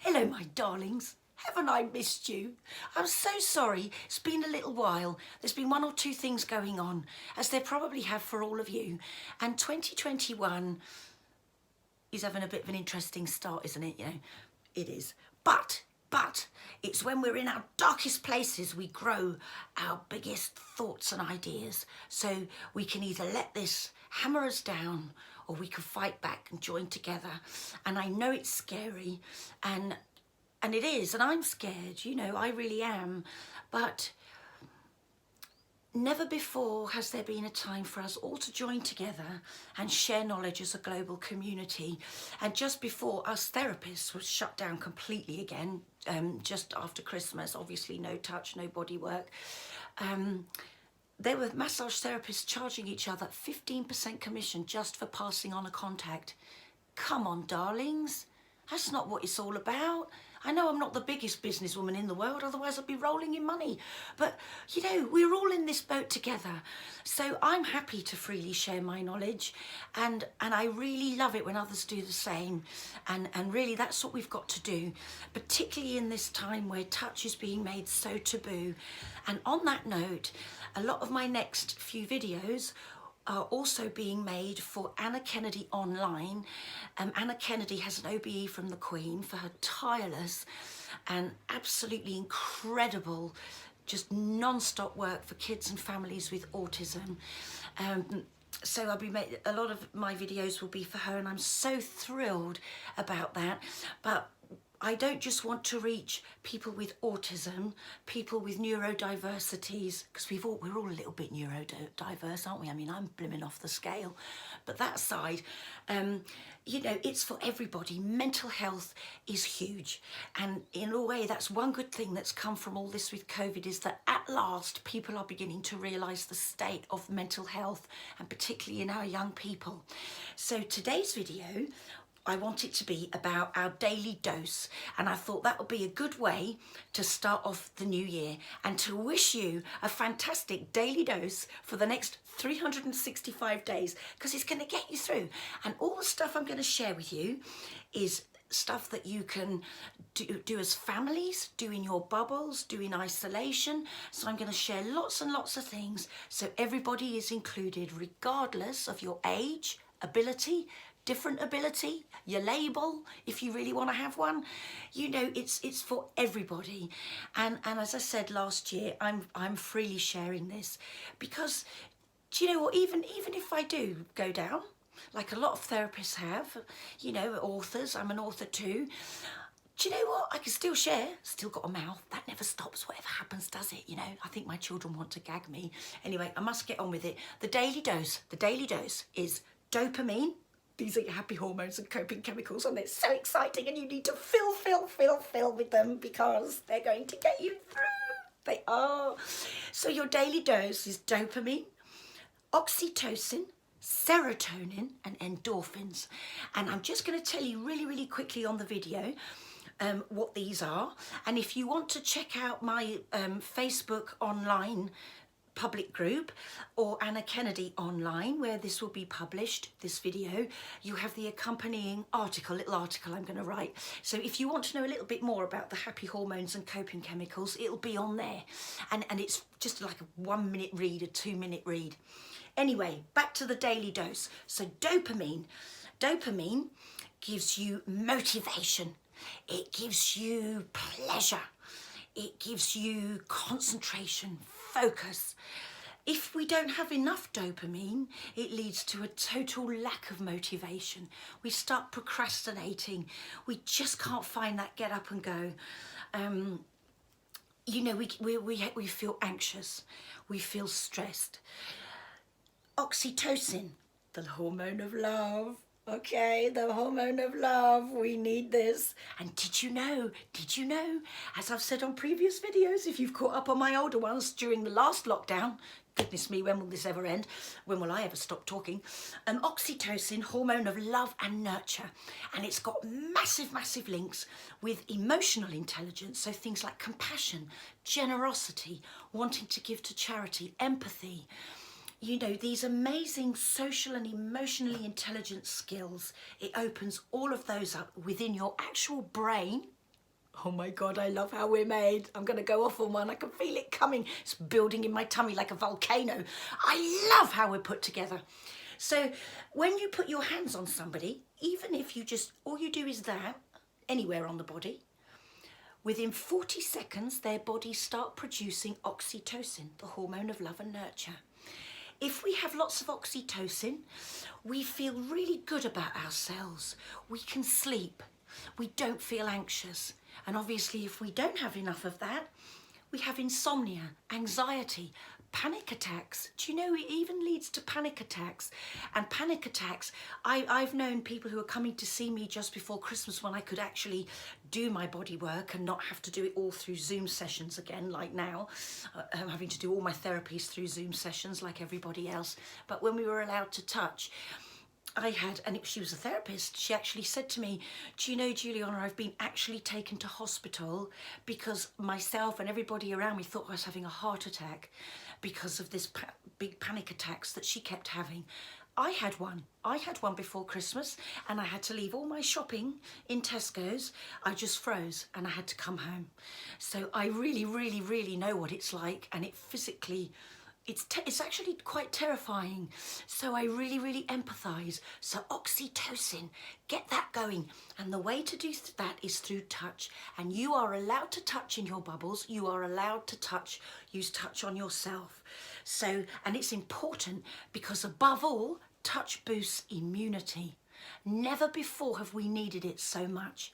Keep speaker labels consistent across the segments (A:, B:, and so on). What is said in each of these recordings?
A: Hello, my darlings. Haven't I missed you? I'm so sorry. It's been a little while. There's been one or two things going on, as there probably have for all of you. And 2021 is having a bit of an interesting start, isn't it? You know, it is. But it's when we're in our darkest places we grow our biggest thoughts and ideas. So we can either let this hammer us down or we can fight back and join together. And I know it's scary and it is, and I'm scared, you know, I really am. But never before has there been a time for us all to join together and share knowledge as a global community. And just before, us therapists were shut down completely again, just after Christmas, obviously no touch, no body work. There were massage therapists charging each other 15% commission just for passing on a contact. Come on, darlings, that's not what it's all about. I know I'm not the biggest businesswoman in the world, otherwise I'd be rolling in money. But, you know, we're all in this boat together. So I'm happy to freely share my knowledge. And I really love it when others do the same. And really, that's what we've got to do, particularly in this time where touch is being made so taboo. And on that note, a lot of my next few videos are also being made for Anna Kennedy Online. Anna Kennedy has an OBE from the Queen for her tireless and absolutely incredible, just non-stop work for kids and families with autism. So a lot of my videos will be for her, and I'm so thrilled about that. But I don't just want to reach people with autism, people with neurodiversities, because we're all a little bit neurodiverse, aren't we? I mean, I'm blimmin' off the scale. But that side, you know, it's for everybody. Mental health is huge. And in a way, that's one good thing that's come from all this with COVID, is that at last, people are beginning to realise the state of mental health, and particularly in our young people. So today's video, I want it to be about our daily dose, and I thought that would be a good way to start off the new year and to wish you a fantastic daily dose for the next 365 days, because it's going to get you through. And all the stuff I'm going to share with you is stuff that you can do as families, do in your bubbles, do in isolation. So I'm going to share lots and lots of things so everybody is included, regardless of your age, ability, different ability, your label, if you really want to have one. You know, it's for everybody. And as I said last year, I'm freely sharing this because, do you know what, even if I do go down, like a lot of therapists have, you know, authors, I'm an author too, do you know what? I can still share, still got a mouth. That never stops, whatever happens, does it? You know, I think my children want to gag me. Anyway, I must get on with it. The daily dose is dopamine. These are your happy hormones and coping chemicals, and it's so exciting, and you need to fill with them because they're going to get you through. They are. So your daily dose is dopamine, oxytocin, serotonin, and endorphins. And I'm just going to tell you really, really quickly on the video what these are. And if you want to check out my Facebook online public group or Anna Kennedy Online, where this will be published, this video, you have the accompanying little article I'm going to write. So if you want to know a little bit more about the happy hormones and coping chemicals, it'll be on there. And it's just like a 1 minute read, a 2 minute read. Anyway, back to the daily dose. So dopamine gives you motivation. It gives you pleasure. It gives you concentration, focus. If we don't have enough dopamine, it leads to a total lack of motivation. We start procrastinating. We just can't find that get up and go. You know, we feel anxious. We feel stressed. Oxytocin, the hormone of love. Okay, the hormone of love, we need this. And did you know, as I've said on previous videos, if you've caught up on my older ones during the last lockdown, goodness me, when will this ever end? When will I ever stop talking? Oxytocin, hormone of love and nurture. And it's got massive links with emotional intelligence. So things like compassion, generosity, wanting to give to charity, empathy. You know, these amazing social and emotionally intelligent skills, it opens all of those up within your actual brain, Oh my God, I love how we're made. I'm going to go off on one. I can feel it coming. It's building in my tummy like a volcano. I love how we're put together. So when you put your hands on somebody, even if you just, all you do is that, anywhere on the body, within 40 seconds, their bodies start producing oxytocin, the hormone of love and nurture. If we have lots of oxytocin, we feel really good about ourselves. We can sleep. We don't feel anxious. And obviously, if we don't have enough of that, we have insomnia, anxiety, panic attacks. Do you know it even leads to panic attacks? And panic attacks, I've known people who are coming to see me just before Christmas when I could actually do my body work and not have to do it all through Zoom sessions again, like now. I'm having to do all my therapies through Zoom sessions like everybody else. But when we were allowed to touch, she was a therapist, she actually said to me, do you know, Juliana, I've been actually taken to hospital because myself and everybody around me thought I was having a heart attack because of this big panic attacks that she kept having. I had one before Christmas, and I had to leave all my shopping in Tesco's. I just froze and I had to come home. So I really, really, really know what it's like, and it physically, it's actually quite terrifying. So I really, really empathise. So oxytocin, get that going. And the way to do that is through touch. And you are allowed to touch in your bubbles. You are allowed to use touch on yourself. So, and it's important because above all, touch boosts immunity. Never before have we needed it so much.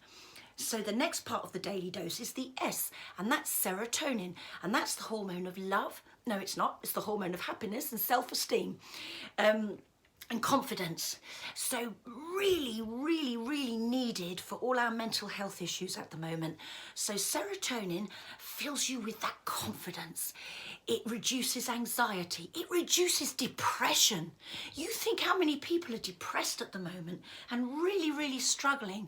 A: So the next part of the daily dose is the S, and that's serotonin, and that's the hormone of love. No, it's not. It's the hormone of happiness and self-esteem and confidence. So really, really, really needed for all our mental health issues at the moment. So serotonin fills you with that confidence. It reduces anxiety. It reduces depression. You think how many people are depressed at the moment and really, really struggling.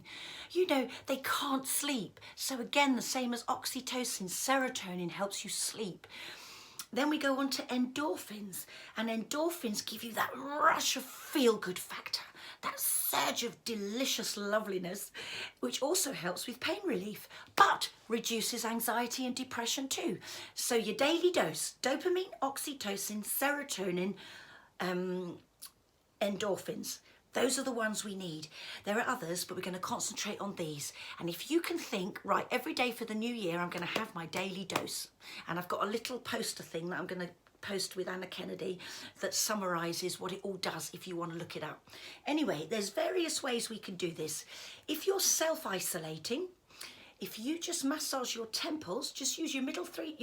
A: You know, they can't sleep. So again, the same as oxytocin, serotonin helps you sleep. Then we go on to endorphins, and endorphins give you that rush of feel-good factor, that surge of delicious loveliness, which also helps with pain relief, but reduces anxiety and depression too. So your daily dose, dopamine, oxytocin, serotonin, endorphins. Those are the ones we need. There are others, but we're going to concentrate on these. And if you can think, right, every day for the new year, I'm going to have my daily dose. And I've got a little poster thing that I'm going to post with Anna Kennedy that summarises what it all does if you want to look it up. Anyway, there's various ways we can do this. If you're self-isolating, if you just massage your temples, just use your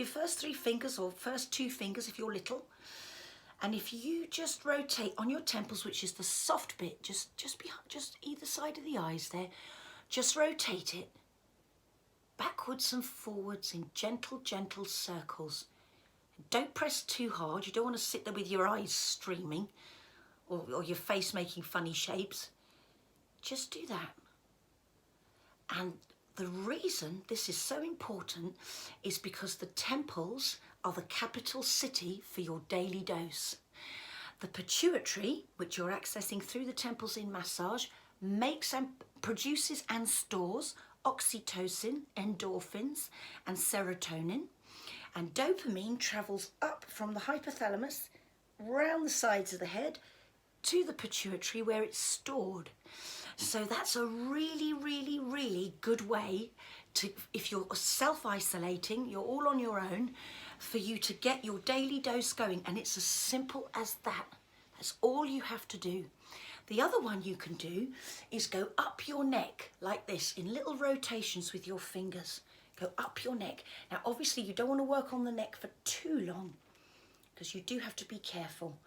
A: first 3 fingers or first 2 fingers if you're little. And if you just rotate on your temples, which is the soft bit, just either side of the eyes there, just rotate it backwards and forwards in gentle, gentle circles. Don't press too hard. You don't want to sit there with your eyes streaming or your face making funny shapes. Just do that. And the reason this is so important is because the temples are the capital city for your daily dose. The pituitary, which you're accessing through the temples in massage, makes and produces and stores oxytocin, endorphins, and serotonin. And dopamine travels up from the hypothalamus, round the sides of the head, to the pituitary where it's stored. So that's a really, really, really good way to, if you're self-isolating, you're all on your own, for you to get your daily dose going. And it's as simple as that. That's all you have to do. The other one you can do is go up your neck like this in little rotations with your fingers. Go up your neck. Now, obviously, you don't want to work on the neck for too long because you do have to be careful.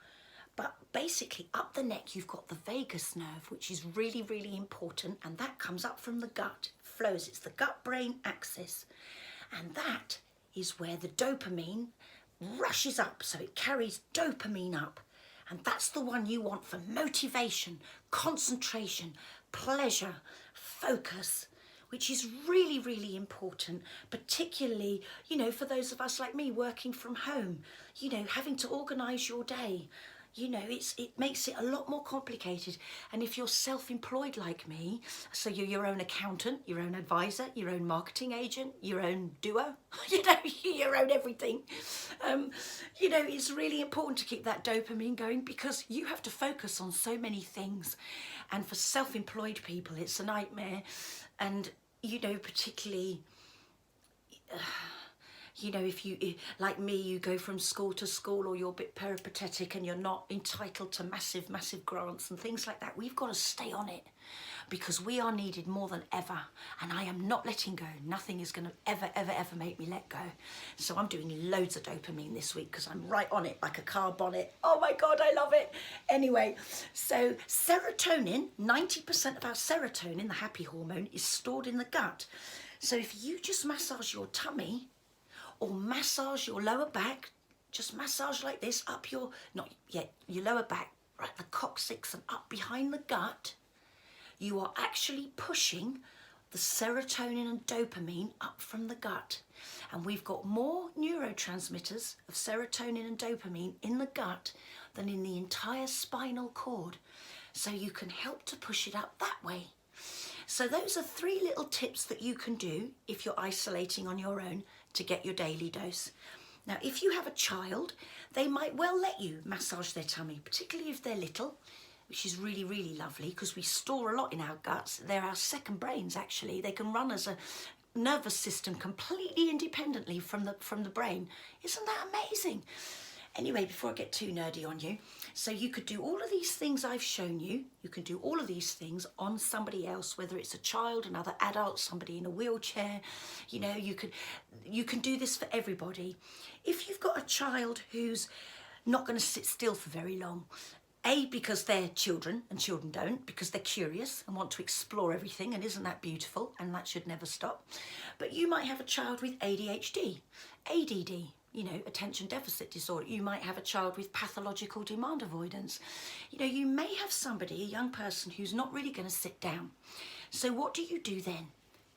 A: But basically, up the neck, you've got the vagus nerve, which is really, really important. And that comes up from the gut, flows. It's the gut-brain axis. And that is where the dopamine rushes up. So it carries dopamine up. And that's the one you want for motivation, concentration, pleasure, focus, which is really, really important, particularly, you know, for those of us like me working from home, you know, having to organise your day. You know, it makes it a lot more complicated. And if you're self-employed like me, so you're your own accountant, your own advisor, your own marketing agent, your own doer, you know, your own everything, you know, it's really important to keep that dopamine going, because you have to focus on so many things. And for self-employed people, it's a nightmare. And, you know, particularly, you know, if you, like me, you go from school to school, or you're a bit peripatetic and you're not entitled to massive grants and things like that, we've got to stay on it, because we are needed more than ever. And I am not letting go. Nothing is going to ever make me let go. So I'm doing loads of dopamine this week, because I'm right on it like a car bonnet. Oh my God, I love it. Anyway, so serotonin, 90% of our serotonin, the happy hormone, is stored in the gut. So if you just massage your tummy, or massage your lower back, just massage like this up your, not yet, your lower back, right, the coccyx and up behind the gut, you are actually pushing the serotonin and dopamine up from the gut. And we've got more neurotransmitters of serotonin and dopamine in the gut than in the entire spinal cord. So you can help to push it up that way. So those are 3 little tips that you can do if you're isolating on your own to get your daily dose. Now, if you have a child, they might well let you massage their tummy, particularly if they're little, which is really lovely, because we store a lot in our guts. They're our second brains, actually. They can run as a nervous system completely independently from the brain. Isn't that amazing? Anyway, before I get too nerdy on you, so you could do all of these things I've shown you. You can do all of these things on somebody else, whether it's a child, another adult, somebody in a wheelchair. You know, you can do this for everybody. If you've got a child who's not going to sit still for very long, A, because they're children, and children don't, because they're curious and want to explore everything, and isn't that beautiful? And that should never stop. But you might have a child with ADHD, ADD, you know, attention deficit disorder. You might have a child with pathological demand avoidance. You know, you may have somebody, a young person, who's not really going to sit down. So what do you do then?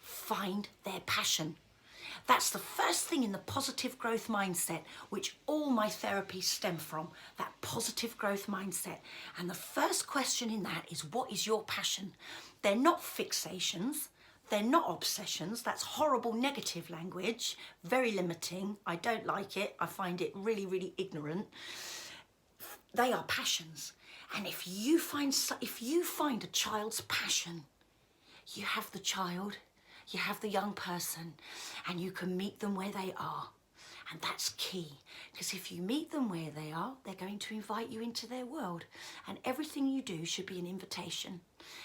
A: Find their passion. That's the first thing in the positive growth mindset, which all my therapies stem from, that positive growth mindset. And the first question in that is, what is your passion? They're not fixations. They're not obsessions. That's horrible negative language, very limiting. I don't like it. I find it really ignorant. They are passions. And if you find a child's passion, you have the child, you have the young person, and you can meet them where they are. And that's key, because if you meet them where they are, they're going to invite you into their world. And everything you do should be an invitation.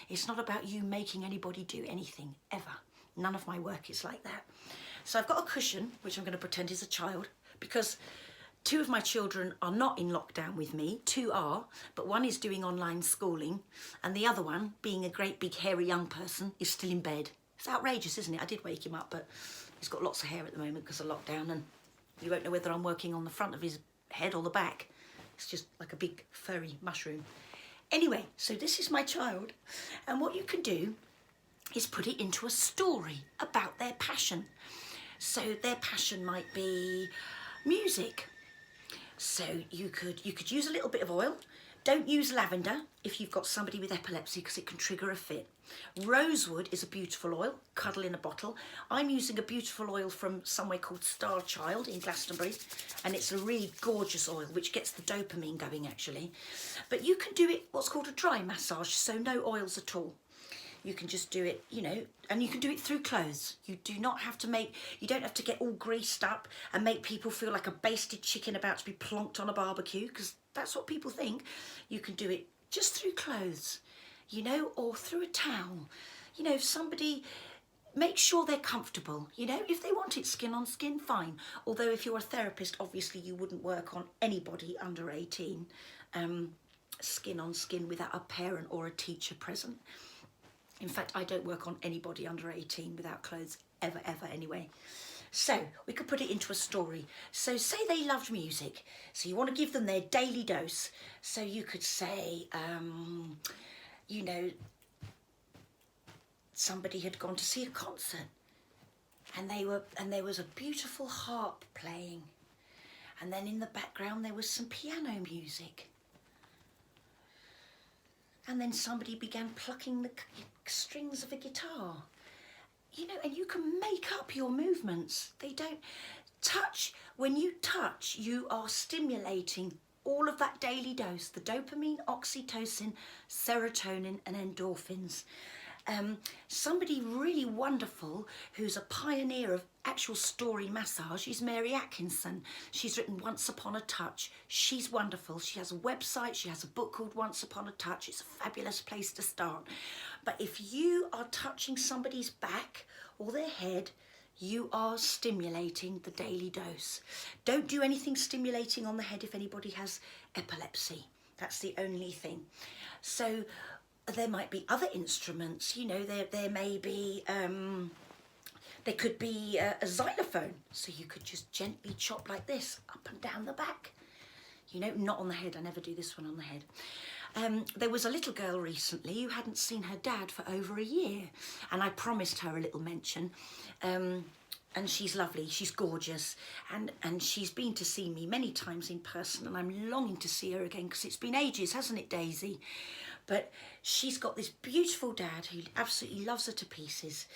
A: It's not about you making anybody do anything, ever. None of my work is like that. So I've got a cushion, which I'm going to pretend is a child, because 2 of my children are not in lockdown with me. 2 are, but one is doing online schooling, and the other one, being a great big hairy young person, is still in bed. It's outrageous, isn't it? I did wake him up, but he's got lots of hair at the moment because of lockdown, and you won't know whether I'm working on the front of his head or the back. It's just like a big furry mushroom. Anyway, so this is my child, and what you can do is put it into a story about their passion. So their passion might be music. So you could use a little bit of oil. Don't use lavender if you've got somebody with epilepsy, because it can trigger a fit. Rosewood is a beautiful oil, cuddle in a bottle. I'm using a beautiful oil from somewhere called Star Child in Glastonbury, and it's a really gorgeous oil which gets the dopamine going, actually. But you can do it what's called a dry massage, so no oils at all. You can just do it, you know, and you can do it through clothes. You don't have to get all greased up and make people feel like a basted chicken about to be plonked on a barbecue, because that's what people think. You can do it just through clothes, you know, or through a towel. You know, if somebody, make sure they're comfortable, you know. If they want it skin on skin, fine. Although if you're a therapist, obviously you wouldn't work on anybody under 18, skin on skin without a parent or a teacher present. In fact, I don't work on anybody under 18 without clothes, ever anyway. So we could put it into a story. So say they loved music, so you want to give them their daily dose. So you could say, you know, somebody had gone to see a concert, and there was a beautiful harp playing, and then in the background there was some piano music. And then somebody began plucking the strings of a guitar. You know, and you can make up your movements. They don't touch. When you touch, you are stimulating all of that daily dose, the dopamine, oxytocin, serotonin and endorphins. Somebody really wonderful who's a pioneer of actual story massage is Mary Atkinson. She's written Once Upon a Touch. She's wonderful. She has a website. She has a book called Once Upon a Touch. It's a fabulous place to start. But if you are touching somebody's back or their head, you are stimulating the daily dose. Don't do anything stimulating on the head if anybody has epilepsy. That's the only thing. So there might be other instruments, you know, there may be, there could be a xylophone. So you could just gently chop like this, up and down the back. You know, not on the head. I never do this one on the head. There was a little girl recently who hadn't seen her dad for over a year. And I promised her a little mention. And she's lovely, she's gorgeous. And she's been to see me many times in person. And I'm longing to see her again because it's been ages, hasn't it, Daisy? But she's got this beautiful dad who absolutely loves her to pieces.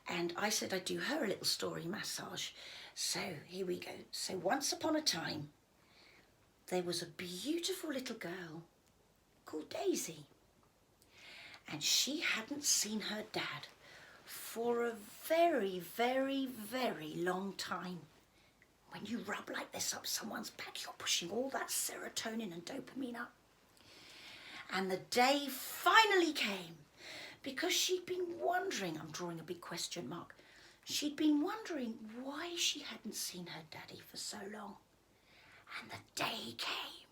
A: And I said I'd do her a little story massage. So here we go. So once upon a time, there was a beautiful little girl called Daisy. And she hadn't seen her dad for a very, very, very long time. When you rub like this up someone's back, you're pushing all that serotonin and dopamine up. And the day finally came because she'd been wondering, I'm drawing a big question mark, she'd been wondering why she hadn't seen her daddy for so long. And the day came.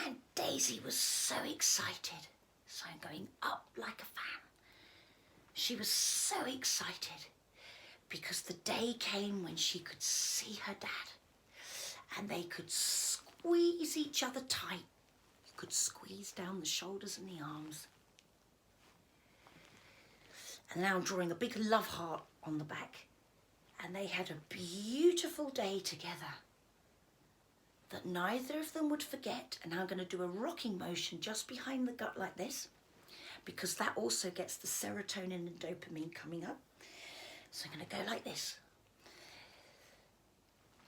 A: And Daisy was so excited. So I'm going up like a fan. She was so excited because the day came when she could see her dad and they could squeeze each other tight. You could squeeze down the shoulders and the arms. And now I'm drawing a big love heart on the back. And they had a beautiful day together that neither of them would forget. And now I'm going to do a rocking motion just behind the gut like this, because that also gets the serotonin and dopamine coming up. So I'm going to go like this.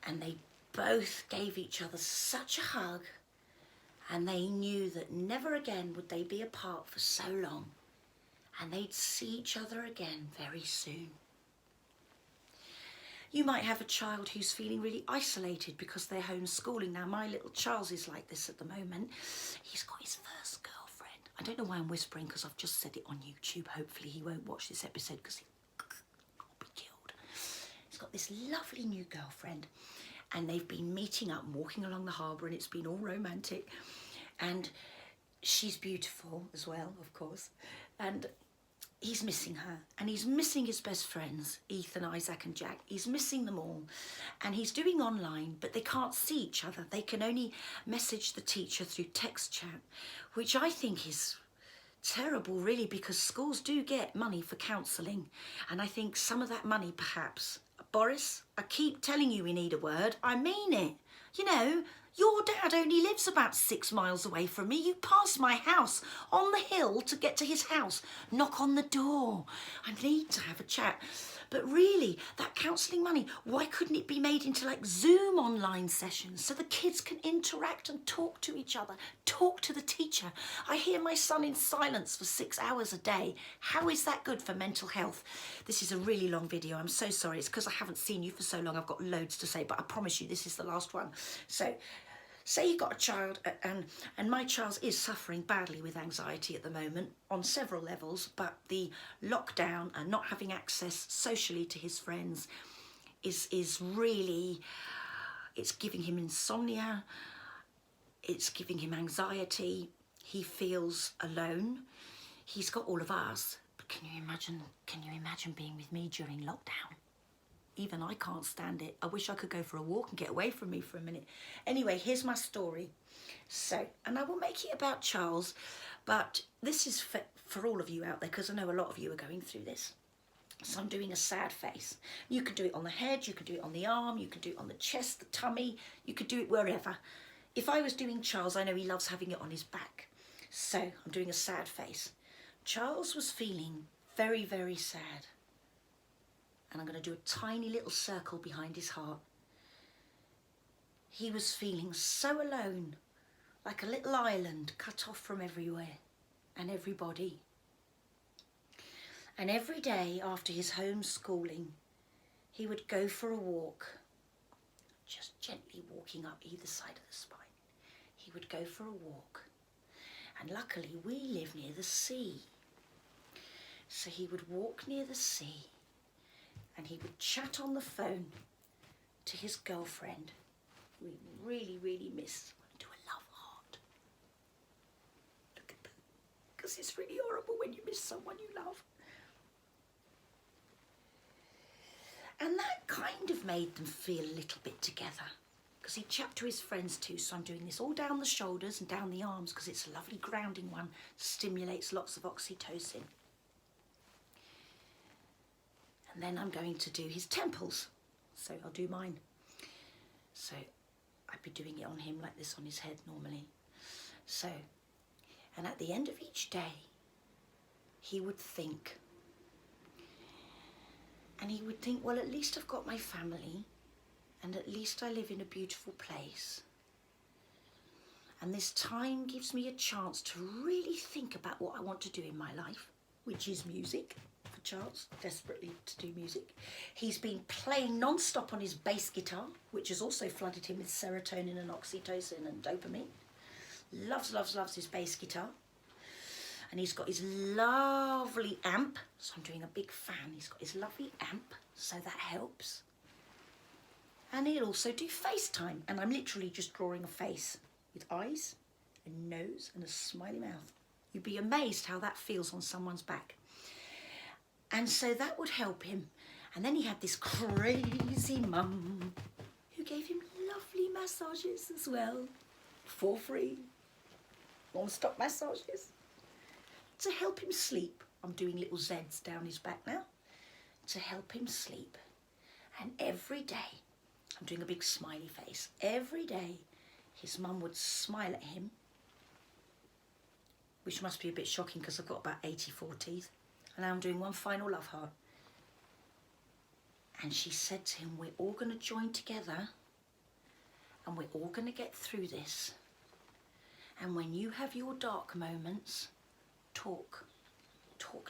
A: And they both gave each other such a hug, and they knew that never again would they be apart for so long, and they'd see each other again very soon. You might have a child who's feeling really isolated because they're homeschooling. Now, my little Charles is like this at the moment. He's got his first girlfriend. I don't know why I'm whispering because I've just said it on YouTube. Hopefully he won't watch this episode because he'll be killed. He's got this lovely new girlfriend and they've been meeting up, walking along the harbour, and it's been all romantic. And she's beautiful as well, of course. And he's missing her, and he's missing his best friends, Ethan, Isaac and Jack. He's missing them all, and he's doing online, but they can't see each other. They can only message the teacher through text chat, which I think is terrible, really, because schools do get money for counselling, and I think some of that money, perhaps, Boris, I keep telling you we need a word. I mean it. You know, your dad only lives about 6 miles away from me. You pass my house on the hill to get to his house. Knock on the door. I need to have a chat. But really, that counselling money, why couldn't it be made into like Zoom online sessions so the kids can interact and talk to each other, talk to the teacher? I hear my son in silence for 6 hours a day. How is that good for mental health? This is a really long video. I'm so sorry. It's because I haven't seen you for so long. I've got loads to say, but I promise you this is the last one. So, say you've got a child, and my child is suffering badly with anxiety at the moment on several levels, but the lockdown and not having access socially to his friends is really, it's giving him insomnia, it's giving him anxiety, he feels alone. He's got all of us, but can you imagine being with me during lockdown? Even I can't stand it. I wish I could go for a walk and get away from me for a minute. Anyway, here's my story. So, and I will make it about Charles, but this is for all of you out there, because I know a lot of you are going through this. So I'm doing a sad face. You can do it on the head, you can do it on the arm, you can do it on the chest, the tummy, you could do it wherever. If I was doing Charles, I know he loves having it on his back. So I'm doing a sad face. Charles was feeling very, very sad. And I'm going to do a tiny little circle behind his heart. He was feeling so alone, like a little island cut off from everywhere and everybody. And every day after his homeschooling, he would go for a walk, just gently walking up either side of the spine. He would go for a walk. And luckily we live near the sea. So he would walk near the sea and he would chat on the phone to his girlfriend. We really, really miss. Do a love heart. Look at that. Because it's really horrible when you miss someone you love. And that kind of made them feel a little bit together. Because he'd chat to his friends too. So I'm doing this all down the shoulders and down the arms because it's a lovely grounding one. Stimulates lots of oxytocin. And then I'm going to do his temples. So I'll do mine. So I'd be doing it on him like this on his head normally. So, and at the end of each day, he would think. And he would think, well, at least I've got my family. And at least I live in a beautiful place. And this time gives me a chance to really think about what I want to do in my life, which is music. For Charles, desperately to do music. He's been playing non-stop on his bass guitar, which has also flooded him with serotonin and oxytocin and dopamine. Loves, loves, loves his bass guitar. And he's got his lovely amp. So I'm doing a big fan. He's got his lovely amp, so that helps. And he'll also do FaceTime. And I'm literally just drawing a face with eyes, a nose and a smiley mouth. You'd be amazed how that feels on someone's back. And so that would help him. And then he had this crazy mum who gave him lovely massages as well, for free, non-stop massages, to help him sleep. I'm doing little Zs down his back now, to help him sleep. And every day, I'm doing a big smiley face, every day his mum would smile at him, which must be a bit shocking because I've got about 84 teeth. And now I'm doing one final love heart. And she said to him, we're all going to join together and we're all going to get through this. And when you have your dark moments, talk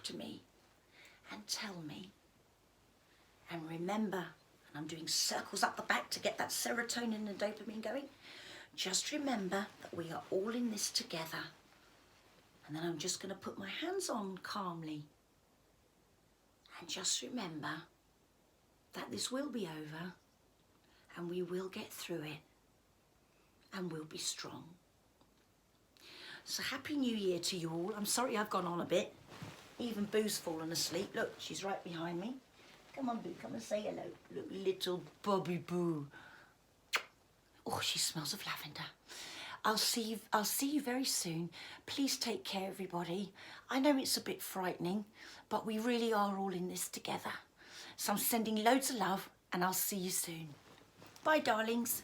A: to me and tell me. And remember, and I'm doing circles up the back to get that serotonin and dopamine going. Just remember that we are all in this together. And then I'm just going to put my hands on calmly. And just remember that this will be over and we will get through it and we'll be strong. So Happy New Year to you all. I'm sorry I've gone on a bit. Even Boo's fallen asleep. Look, she's right behind me. Come on, Boo, come and say hello. Look, little Bobby Boo. Oh, she smells of lavender. I'll see you very soon. Please take care, everybody. I know it's a bit frightening, but we really are all in this together. So I'm sending loads of love and I'll see you soon. Bye, darlings.